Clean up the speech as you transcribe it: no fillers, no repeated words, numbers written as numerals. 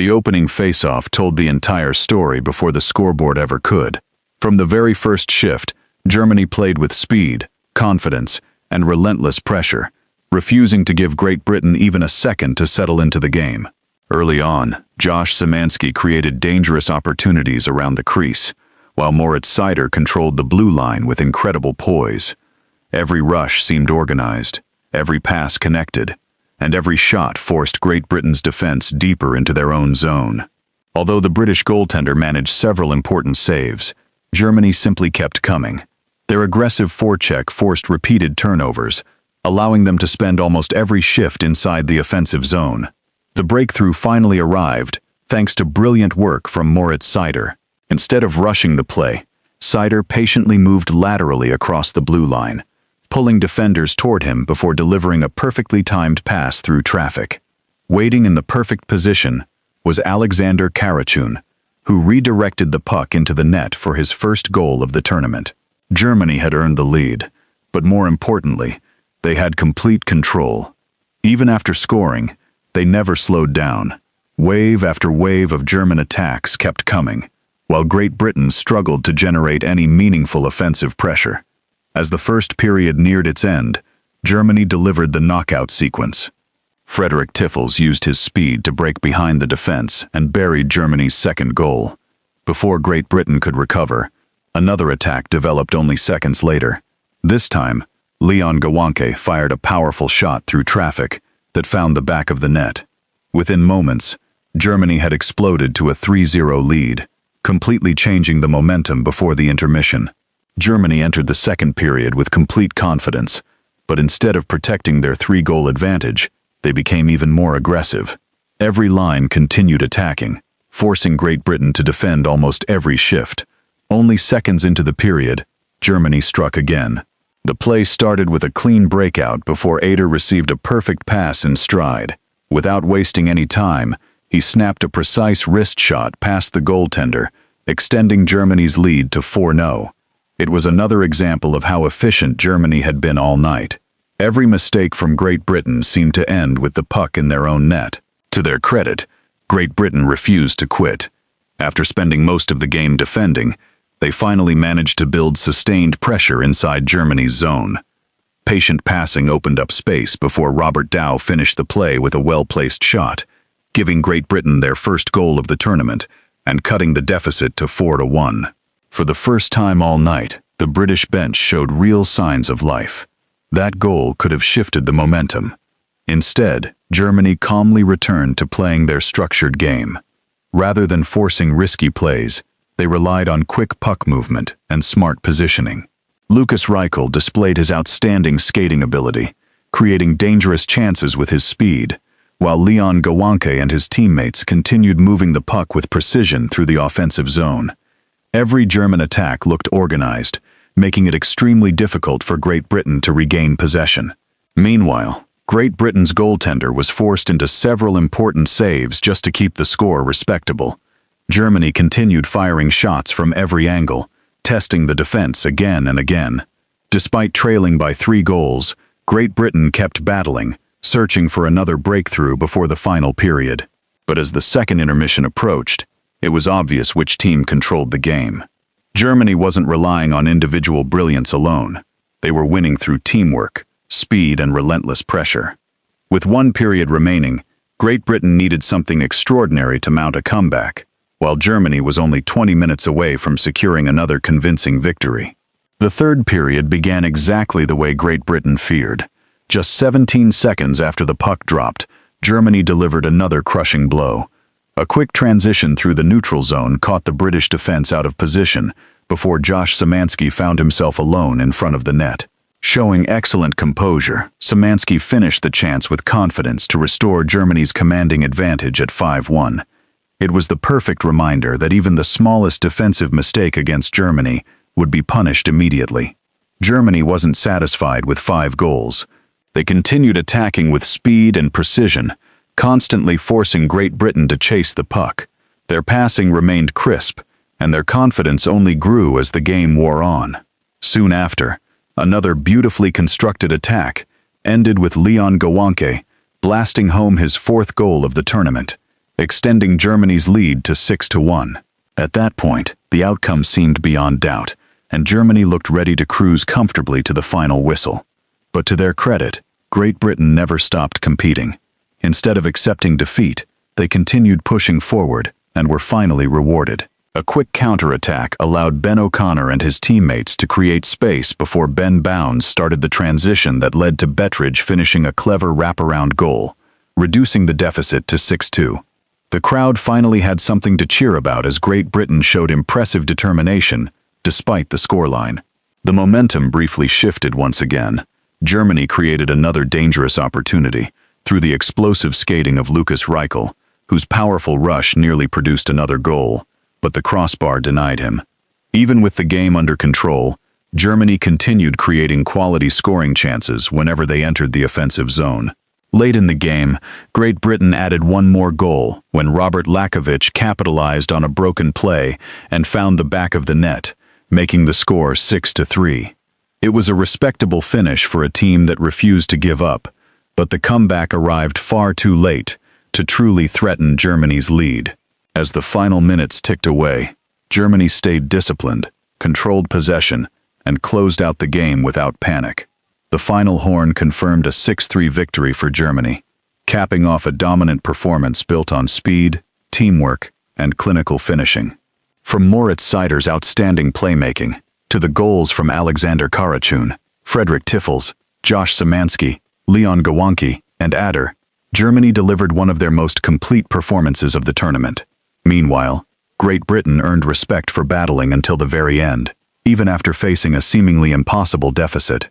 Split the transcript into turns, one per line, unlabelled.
The opening face-off told the entire story before the scoreboard ever could. From the very first shift, Germany played with speed, confidence, and relentless pressure, refusing to give Great Britain even a second to settle into the game. Early on, Samanski created dangerous opportunities around the crease, while Moritz Seider controlled the blue line with incredible poise. Every rush seemed organized, every pass connected, and every shot forced Great Britain's defense deeper into their own zone. Although the British goaltender managed several important saves, Germany simply kept coming. Their aggressive forecheck forced repeated turnovers, allowing them to spend almost every shift inside the offensive zone. The breakthrough finally arrived, thanks to brilliant work from Moritz Seider. Instead of rushing the play, Seider patiently moved laterally across the blue line, pulling defenders toward him before delivering a perfectly timed pass through traffic. Waiting in the perfect position was Alexander Karachun, who redirected the puck into the net for his first goal of the tournament. Germany had earned the lead, but more importantly, they had complete control. Even after scoring, they never slowed down. Wave after wave of German attacks kept coming, while Great Britain struggled to generate any meaningful offensive pressure. As the first period neared its end, Germany delivered the knockout sequence. Frederik Tiffels used his speed to break behind the defense and buried Germany's second goal. Before Great Britain could recover, another attack developed only seconds later. This time, Leon Gawanke fired a powerful shot through traffic that found the back of the net. Within moments, Germany had exploded to a 3-0 lead, completely changing the momentum before the intermission. Germany entered the second period with complete confidence, but instead of protecting their 3-goal advantage, they became even more aggressive. Every line continued attacking, forcing Great Britain to defend almost every shift. Only seconds into the period, Germany struck again. The play started with a clean breakout before Ader received a perfect pass in stride. Without wasting any time, he snapped a precise wrist shot past the goaltender, extending Germany's lead to 4-0. It was another example of how efficient Germany had been all night. Every mistake from Great Britain seemed to end with the puck in their own net. To their credit, Great Britain refused to quit. After spending most of the game defending, they finally managed to build sustained pressure inside Germany's zone. Patient passing opened up space before Robert Dow finished the play with a well-placed shot, giving Great Britain their first goal of the tournament and cutting the deficit to 4-1. For the first time all night, the British bench showed real signs of life. That goal could have shifted the momentum. Instead, Germany calmly returned to playing their structured game. Rather than forcing risky plays, they relied on quick puck movement and smart positioning. Lukas Reichel displayed his outstanding skating ability, creating dangerous chances with his speed, while Leon Gawanke and his teammates continued moving the puck with precision through the offensive zone. Every German attack looked organized, making it extremely difficult for Great Britain to regain possession. Meanwhile, Great Britain's goaltender was forced into several important saves just to keep the score respectable. Germany continued firing shots from every angle, testing the defense again and again. Despite trailing by 3 goals, Great Britain kept battling, searching for another breakthrough before the final period. But as the second intermission approached, it was obvious which team controlled the game. Germany wasn't relying on individual brilliance alone. They were winning through teamwork, speed, and relentless pressure. With 1 period remaining, Great Britain needed something extraordinary to mount a comeback, while Germany was only 20 minutes away from securing another convincing victory. The third period began exactly the way Great Britain feared. Just 17 seconds after the puck dropped, Germany delivered another crushing blow. A quick transition through the neutral zone caught the British defense out of position before Samanski found himself alone in front of the net. Showing excellent composure, Samanski finished the chance with confidence to restore Germany's commanding advantage at 5-1. It was the perfect reminder that even the smallest defensive mistake against Germany would be punished immediately. Germany wasn't satisfied with 5 goals. They continued attacking with speed and precision, constantly forcing Great Britain to chase the puck. Their passing remained crisp, and their confidence only grew as the game wore on. Soon after, another beautifully constructed attack ended with Leon Gawanke blasting home his 4th goal of the tournament. extending Germany's lead to 6-1. At that point, the outcome seemed beyond doubt, and Germany looked ready to cruise comfortably to the final whistle. But to their credit, Great Britain never stopped competing. Instead of accepting defeat, they continued pushing forward and were finally rewarded. A quick counterattack allowed Ben O'Connor and his teammates to create space before Ben Bounds started the transition that led to Bettridge finishing a clever wraparound goal, reducing the deficit to 6-2. The crowd finally had something to cheer about as Great Britain showed impressive determination, despite the scoreline. The momentum briefly shifted once again. Germany created another dangerous opportunity through the explosive skating of Lukas Reichel, whose powerful rush nearly produced another goal, but the crossbar denied him. Even with the game under control, Germany continued creating quality scoring chances whenever they entered the offensive zone. Late in the game, Great Britain added one more goal when Robert Lakovic capitalized on a broken play and found the back of the net, making the score 6-3. It was a respectable finish for a team that refused to give up, but the comeback arrived far too late to truly threaten Germany's lead. As the final minutes ticked away, Germany stayed disciplined, controlled possession, and closed out the game without panic. The final horn confirmed a 6-3 victory for Germany, capping off a dominant performance built on speed, teamwork, and clinical finishing. From Moritz Seider's outstanding playmaking to the goals from Alexander Karachun, Frederik Tiffels, Josh Samanski, Leon Gawanke, and Ader, Germany delivered one of their most complete performances of the tournament. Meanwhile, Great Britain earned respect for battling until the very end, even after facing a seemingly impossible deficit.